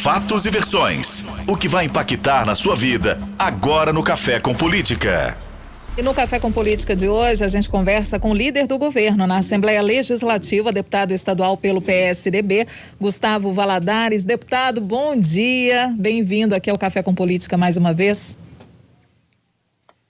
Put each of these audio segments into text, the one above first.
Fatos e versões. O que vai impactar na sua vida agora no Café com Política. E no Café com Política de hoje, a gente conversa com o líder do governo na Assembleia Legislativa, deputado estadual pelo PSDB, Gustavo Valadares. Deputado, bom dia. Bem-vindo aqui ao Café com Política mais uma vez.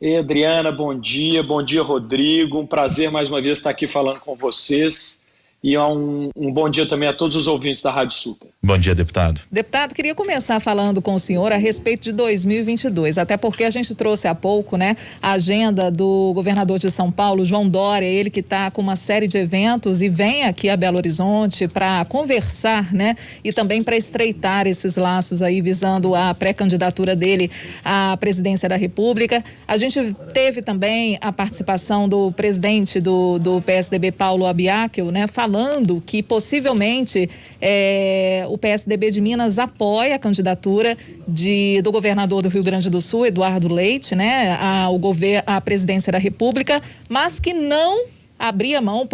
Ei, Adriana, bom dia. Bom dia, Rodrigo. Um prazer mais uma vez estar aqui falando com vocês. E um bom dia também a todos os ouvintes da Rádio Super. Bom dia, deputado. Deputado, queria começar falando com o senhor a respeito de 2022, até porque a gente trouxe há pouco, a agenda do governador de São Paulo, João Dória, ele que está com uma série de eventos e vem aqui a Belo Horizonte para conversar, e também para estreitar esses laços aí, visando a pré-candidatura dele à presidência da República. A gente teve também a participação do presidente do PSDB, Paulo Abiackel, falando que possivelmente o PSDB de Minas apoia a candidatura do governador do Rio Grande do Sul, Eduardo Leite, à presidência da República, mas que não abria mão,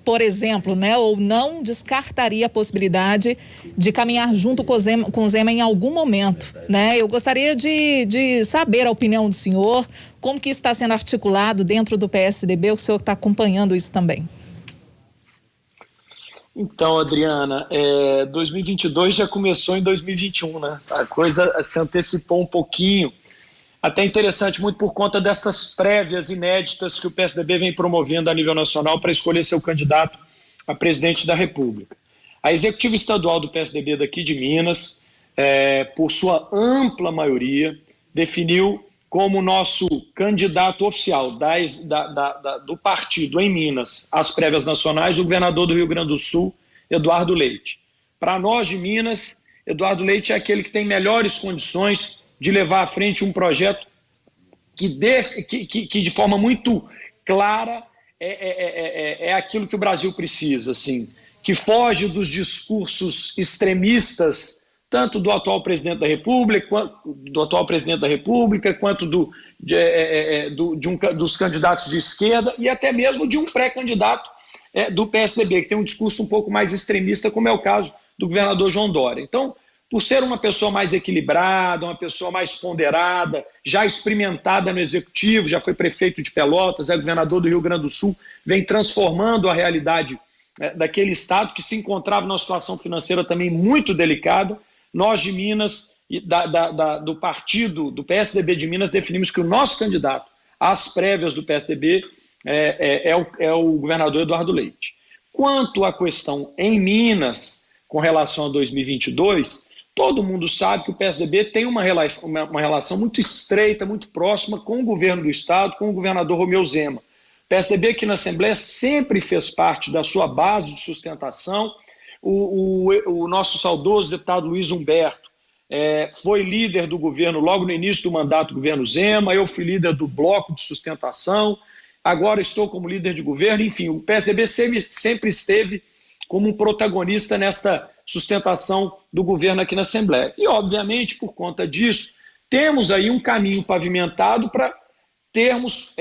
por exemplo, ou não descartaria a possibilidade de caminhar junto com o Zema em algum momento, Eu gostaria de saber a opinião do senhor, como que isso está sendo articulado dentro do PSDB, o senhor está acompanhando isso também. Então, Adriana, 2022 já começou em 2021, A coisa se antecipou um pouquinho, até interessante, muito por conta dessas prévias inéditas que o PSDB vem promovendo a nível nacional para escolher seu candidato a presidente da República. A executiva estadual do PSDB daqui de Minas, por sua ampla maioria, definiu como nosso candidato oficial do partido em Minas, às prévias nacionais, o governador do Rio Grande do Sul, Eduardo Leite. Para nós de Minas, Eduardo Leite é aquele que tem melhores condições de levar à frente um projeto que de forma muito clara é aquilo que o Brasil precisa, assim, que foge dos discursos extremistas tanto do atual presidente da República, quanto dos candidatos de esquerda e até mesmo de um pré-candidato do PSDB, que tem um discurso um pouco mais extremista, como é o caso do governador João Dória. Então, por ser uma pessoa mais equilibrada, uma pessoa mais ponderada, já experimentada no executivo, já foi prefeito de Pelotas, é governador do Rio Grande do Sul, vem transformando a realidade daquele estado que se encontrava numa situação financeira também muito delicada. Nós de Minas, do partido, do PSDB de Minas, definimos que o nosso candidato às prévias do PSDB é o governador Eduardo Leite. Quanto à questão em Minas, com relação a 2022, todo mundo sabe que o PSDB tem uma relação muito estreita, muito próxima com o governo do estado, com o governador Romeu Zema. O PSDB aqui na Assembleia sempre fez parte da sua base de sustentação. O nosso saudoso deputado Luiz Humberto foi líder do governo logo no início do mandato do governo Zema, eu fui líder do bloco de sustentação, agora estou como líder de governo, enfim, o PSDB sempre esteve como um protagonista nesta sustentação do governo aqui na Assembleia. E, obviamente, por conta disso, temos aí um caminho pavimentado para termos,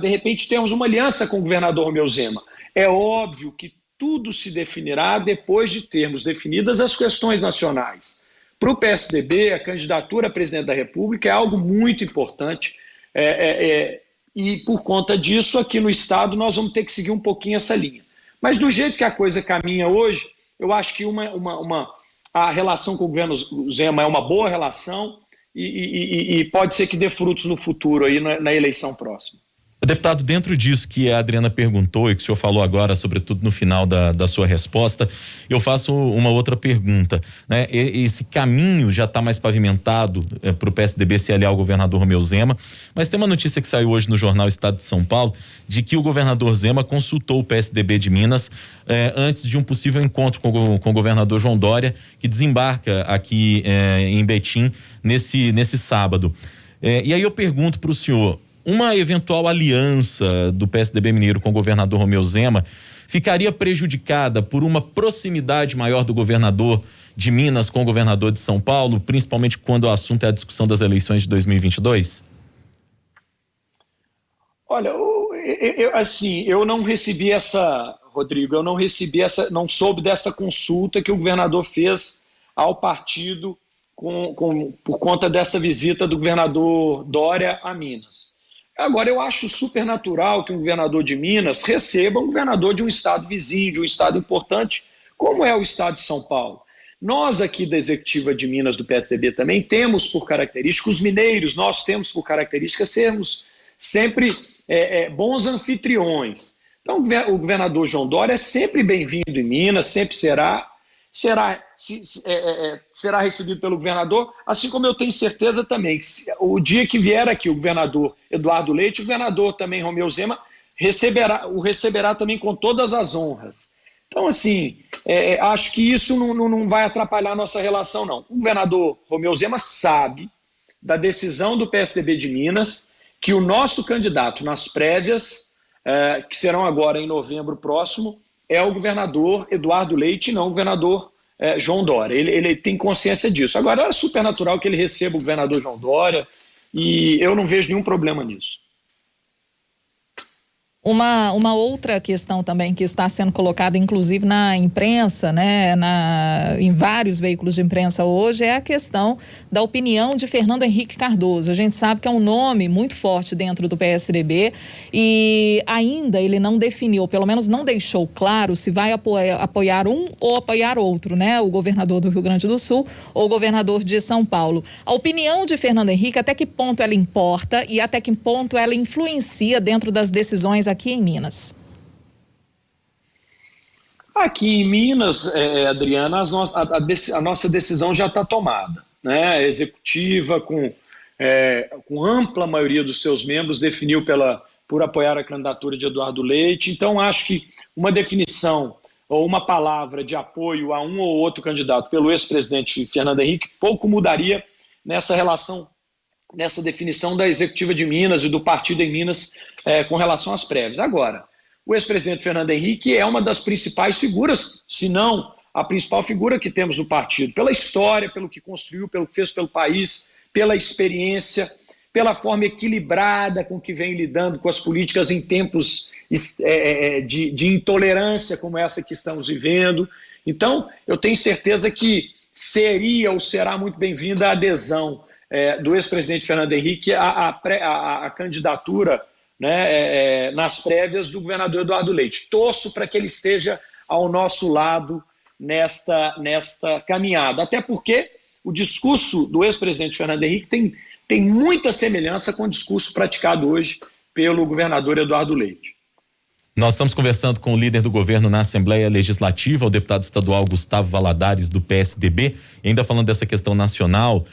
de repente, termos uma aliança com o governador Romeu Zema. É óbvio que tudo se definirá depois de termos definidas as questões nacionais. Para o PSDB, a candidatura a presidente da República é algo muito importante e, por conta disso, aqui no Estado, nós vamos ter que seguir um pouquinho essa linha. Mas, do jeito que a coisa caminha hoje, eu acho que a relação com o governo Zema é uma boa relação e pode ser que dê frutos no futuro, aí, na eleição próxima. Deputado, dentro disso que a Adriana perguntou e que o senhor falou agora, sobretudo no final da sua resposta, eu faço uma outra pergunta, Esse caminho já está mais pavimentado para o PSDB se aliar ao governador Romeu Zema, mas tem uma notícia que saiu hoje no jornal Estado de São Paulo de que o governador Zema consultou o PSDB de Minas antes de um possível encontro com o governador João Dória, que desembarca aqui em Betim nesse sábado. E aí eu pergunto para o senhor, uma eventual aliança do PSDB mineiro com o governador Romeu Zema ficaria prejudicada por uma proximidade maior do governador de Minas com o governador de São Paulo, principalmente quando o assunto é a discussão das eleições de 2022? Olha, eu não recebi essa, Rodrigo, não soube dessa consulta que o governador fez ao partido por conta dessa visita do governador Dória a Minas. Agora, eu acho super natural que um governador de Minas receba um governador de um estado vizinho, de um estado importante, como é o estado de São Paulo. Nós aqui da executiva de Minas do PSDB também temos por característica, os mineiros, nós temos por característica sermos sempre bons anfitriões. Então, o governador João Dória é sempre bem-vindo em Minas, sempre será recebido pelo governador, assim como eu tenho certeza também que o dia que vier aqui o governador Eduardo Leite, o governador também Romeu Zema o receberá também com todas as honras. Então, assim, acho que isso não vai atrapalhar a nossa relação, não. O governador Romeu Zema sabe da decisão do PSDB de Minas que o nosso candidato nas prévias, que serão agora em novembro próximo, é o governador Eduardo Leite, não o governador João Dória. Ele tem consciência disso. Agora, é super natural que ele receba o governador João Dória e eu não vejo nenhum problema nisso. Uma outra questão também que está sendo colocada, inclusive na imprensa, né, em vários veículos de imprensa hoje, é a questão da opinião de Fernando Henrique Cardoso. A gente sabe que é um nome muito forte dentro do PSDB e ainda ele não definiu, pelo menos não deixou claro se vai apoiar um ou apoiar outro, né? O governador do Rio Grande do Sul ou o governador de São Paulo. A opinião de Fernando Henrique, até que ponto ela importa e até que ponto ela influencia dentro das decisões aqui em Minas? Aqui em Minas, Adriana, a nossa decisão já está tomada, né? A executiva, com ampla maioria dos seus membros, definiu por apoiar a candidatura de Eduardo Leite. Então, acho que uma definição ou uma palavra de apoio a um ou outro candidato pelo ex-presidente Fernando Henrique pouco mudaria nessa relação, nessa definição da executiva de Minas e do partido em Minas com relação às prévias. Agora, o ex-presidente Fernando Henrique é uma das principais figuras, se não a principal figura que temos no partido, pela história, pelo que construiu, pelo que fez pelo país, pela experiência, pela forma equilibrada com que vem lidando com as políticas em tempos de intolerância como essa que estamos vivendo. Então, eu tenho certeza que seria ou será muito bem-vinda a adesão do ex-presidente Fernando Henrique à candidatura, né, nas prévias do governador Eduardo Leite. Torço para que ele esteja ao nosso lado nesta caminhada, até porque o discurso do ex-presidente Fernando Henrique tem muita semelhança com o discurso praticado hoje pelo governador Eduardo Leite. Nós estamos conversando com o líder do governo na Assembleia Legislativa, o deputado estadual Gustavo Valadares, do PSDB. E ainda falando dessa questão nacional,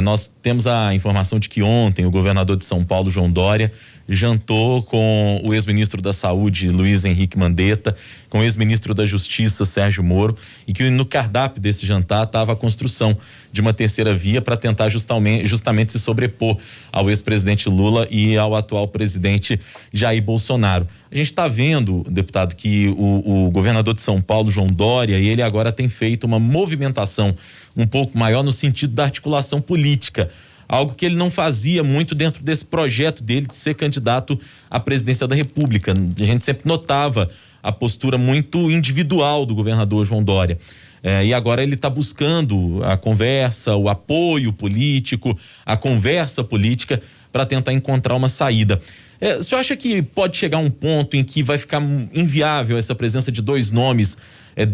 nós temos a informação de que ontem o governador de São Paulo, João Dória, jantou com o ex-ministro da Saúde, Luiz Henrique Mandetta, com o ex-ministro da Justiça, Sérgio Moro, e que no cardápio desse jantar estava a construção de uma terceira via para tentar justamente se sobrepor ao ex-presidente Lula e ao atual presidente Jair Bolsonaro. A gente está vendo, deputado, que o governador de São Paulo, João Dória, ele agora tem feito uma movimentação um pouco maior no sentido da articulação política, algo que ele não fazia muito dentro desse projeto dele de ser candidato à presidência da República. A gente sempre notava a postura muito individual do governador João Dória. E agora ele está buscando a conversa, o apoio político, a conversa política para tentar encontrar uma saída. O senhor acha que pode chegar um ponto em que vai ficar inviável essa presença de dois nomes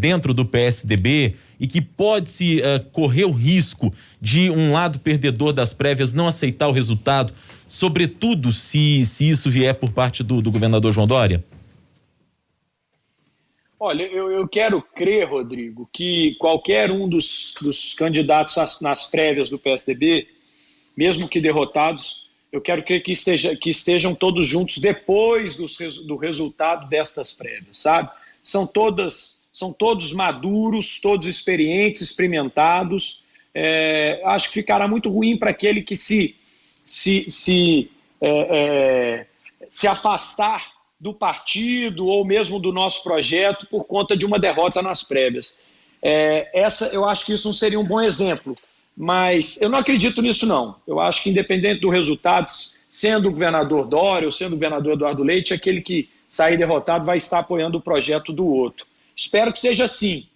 dentro do PSDB e que pode-se correr o risco de um lado perdedor das prévias não aceitar o resultado, sobretudo se isso vier por parte do governador João Dória? Olha, eu quero crer, Rodrigo, que qualquer um dos candidatos nas prévias do PSDB, mesmo que derrotados, eu quero crer que estejam todos juntos depois do resultado destas prévias, sabe? São todos maduros, todos experientes, experimentados. Acho que ficará muito ruim para aquele que se afastar do partido ou mesmo do nosso projeto por conta de uma derrota nas prévias. Eu acho que isso não seria um bom exemplo, mas eu não acredito nisso, não. Eu acho que, independente do resultado, sendo o governador Dória ou sendo o governador Eduardo Leite, aquele que sair derrotado vai estar apoiando o projeto do outro. Espero que seja assim.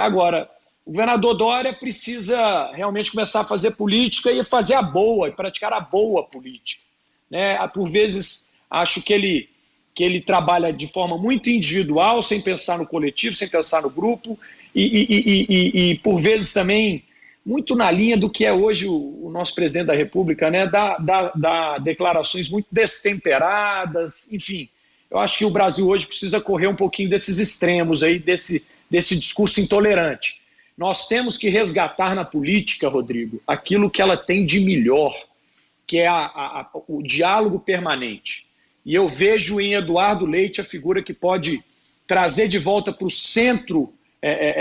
Agora, O governador Dória precisa realmente começar a fazer política e fazer a boa, e praticar a boa política, né? Por vezes, acho que ele trabalha de forma muito individual, sem pensar no coletivo, sem pensar no grupo, e por vezes também muito na linha do que é hoje o nosso presidente da República, né? Dá declarações muito destemperadas, enfim. Eu acho que o Brasil hoje precisa correr um pouquinho desses extremos aí, desse discurso intolerante. Nós temos que resgatar na política, Rodrigo, aquilo que ela tem de melhor, que é o diálogo permanente. E eu vejo em Eduardo Leite a figura que pode trazer de volta para o centro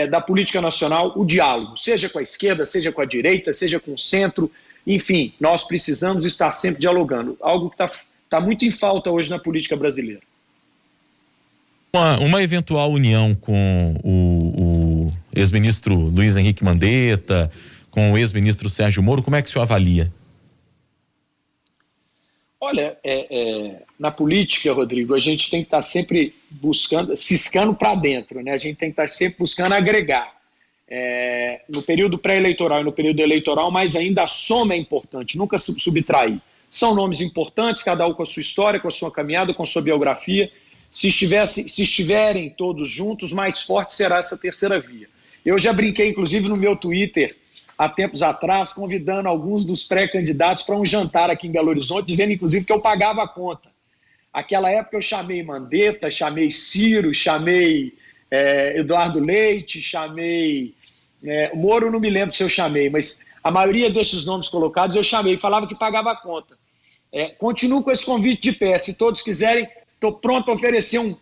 da política nacional o diálogo, seja com a esquerda, seja com a direita, seja com o centro. Enfim, nós precisamos estar sempre dialogando, algo que está muito em falta hoje na política brasileira. Uma eventual união com o ex-ministro Luiz Henrique Mandetta, com o ex-ministro Sérgio Moro, como é que o senhor avalia? Olha, na política, Rodrigo, a gente tem que estar sempre buscando, ciscando para dentro, né? A gente tem que estar sempre buscando agregar. No período pré-eleitoral e no período eleitoral, mas ainda a soma é importante, nunca subtrair. São nomes importantes, cada um com a sua história, com a sua caminhada, com a sua biografia. Se estiverem todos juntos, mais forte será essa terceira via. Eu já brinquei, inclusive, no meu Twitter, há tempos atrás, convidando alguns dos pré-candidatos para um jantar aqui em Belo Horizonte, dizendo, inclusive, que eu pagava a conta. Aquela época eu chamei Mandetta, chamei Ciro, chamei Eduardo Leite, chamei... o Moro não me lembro se eu chamei, mas a maioria desses nomes colocados eu chamei, falava que pagava a conta. Continuo com esse convite de pé, se todos quiserem... Estou pronto para oferecer um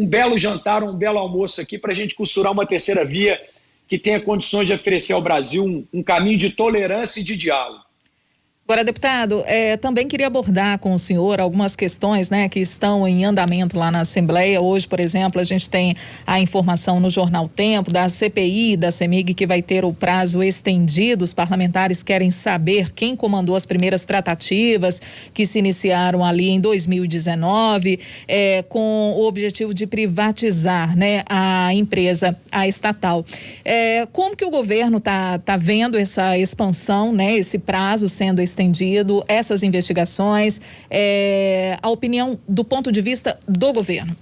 belo jantar, um belo almoço aqui para a gente costurar uma terceira via que tenha condições de oferecer ao Brasil um caminho de tolerância e de diálogo. Agora, deputado, também queria abordar com o senhor algumas questões, né, que estão em andamento lá na Assembleia. Hoje, por exemplo, a gente tem a informação no Jornal Tempo da CPI da CEMIG que vai ter o prazo estendido. Os parlamentares querem saber quem comandou as primeiras tratativas que se iniciaram ali em 2019, com o objetivo de privatizar, né, a empresa, a estatal. Como que o governo tá vendo essa expansão, né, esse prazo sendo estendido, essas investigações, a opinião do ponto de vista do governo?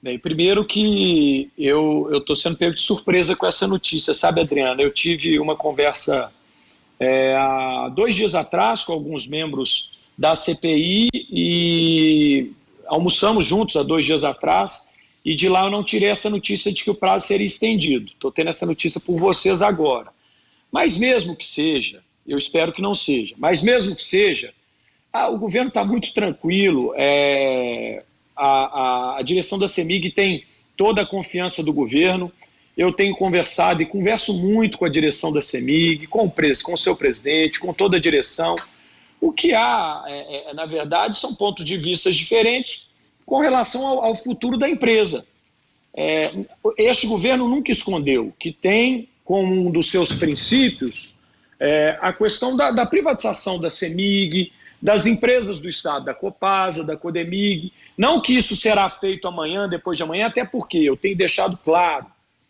Bem, primeiro que eu estou sendo pego de surpresa com essa notícia, sabe, Adriana? Eu tive uma conversa há 2 dias atrás com alguns membros da CPI e almoçamos juntos há 2 dias atrás e de lá eu não tirei essa notícia de que o prazo seria estendido. Estou tendo essa notícia por vocês agora. Mas mesmo que seja, eu espero que não seja, mas mesmo que seja, o governo está muito tranquilo, a direção da CEMIG tem toda a confiança do governo. Eu tenho conversado e converso muito com a direção da CEMIG, com o seu presidente, com toda a direção. O que há, na verdade, são pontos de vista diferentes com relação ao futuro da empresa. Este governo nunca escondeu que tem como um dos seus princípios a questão da privatização da CEMIG, das empresas do Estado, da Copasa, da Codemig. Não que isso será feito amanhã, depois de amanhã, até porque eu tenho deixado claro,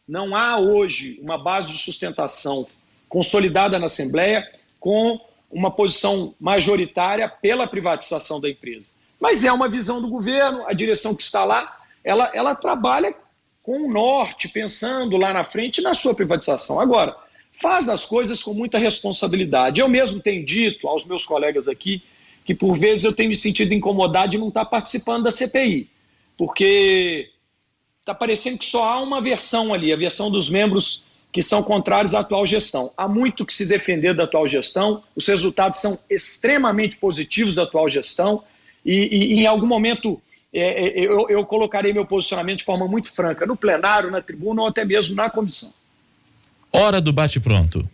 não há hoje uma base de sustentação consolidada na Assembleia com uma posição majoritária pela privatização da empresa. Mas é uma visão do governo, a direção que está lá, ela trabalha com o norte, pensando lá na frente na sua privatização. Agora, faz as coisas com muita responsabilidade. Eu mesmo tenho dito aos meus colegas aqui que, por vezes, eu tenho me sentido incomodado de não estar participando da CPI, porque está parecendo que só há uma versão ali, a versão dos membros que são contrários à atual gestão. Há muito que se defender da atual gestão, os resultados são extremamente positivos da atual gestão e em algum momento eu colocarei meu posicionamento de forma muito franca, no plenário, na tribuna ou até mesmo na comissão. Hora do bate-pronto.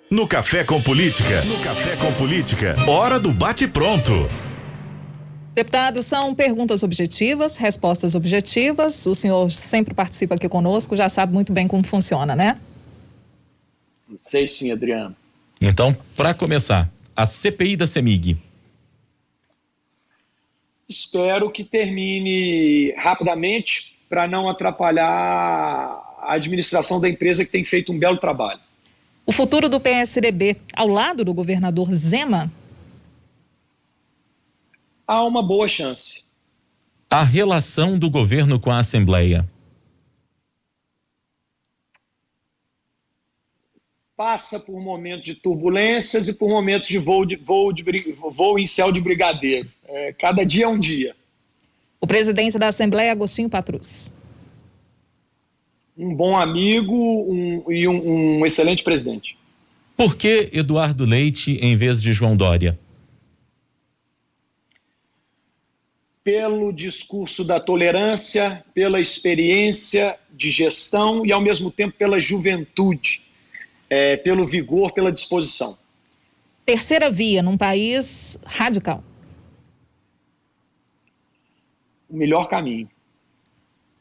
No Café com Política. Hora do bate-pronto. Deputado, são perguntas objetivas, respostas objetivas. O senhor sempre participa aqui conosco, já sabe muito bem como funciona, né? Sei sim, Adriano. Então, para começar, a CPI da CEMIG. Espero que termine rapidamente para não atrapalhar a administração da empresa, que tem feito um belo trabalho. O futuro do PSDB, ao lado do governador Zema? Há uma boa chance. A relação do governo com a Assembleia. Passa por momentos de turbulências e por momentos de voo em céu de brigadeiro. Cada dia é um dia. O presidente da Assembleia, Agostinho Patrus. Um bom amigo e um excelente presidente. Por que Eduardo Leite em vez de João Dória? Pelo discurso da tolerância, pela experiência de gestão e, ao mesmo tempo, pela juventude, pelo vigor, pela disposição. Terceira via num país radical. O melhor caminho.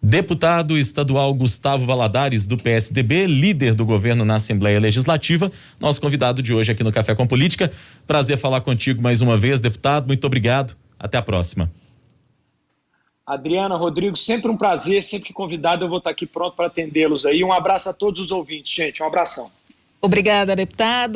Deputado estadual Gustavo Valadares, do PSDB, líder do governo na Assembleia Legislativa, nosso convidado de hoje aqui no Café com Política. Prazer falar contigo mais uma vez, deputado. Muito obrigado. Até a próxima. Adriana, Rodrigo, sempre um prazer. Sempre que convidado eu vou estar aqui pronto para atendê-los aí. Um abraço a todos os ouvintes, gente. Um abração. Obrigada, deputado.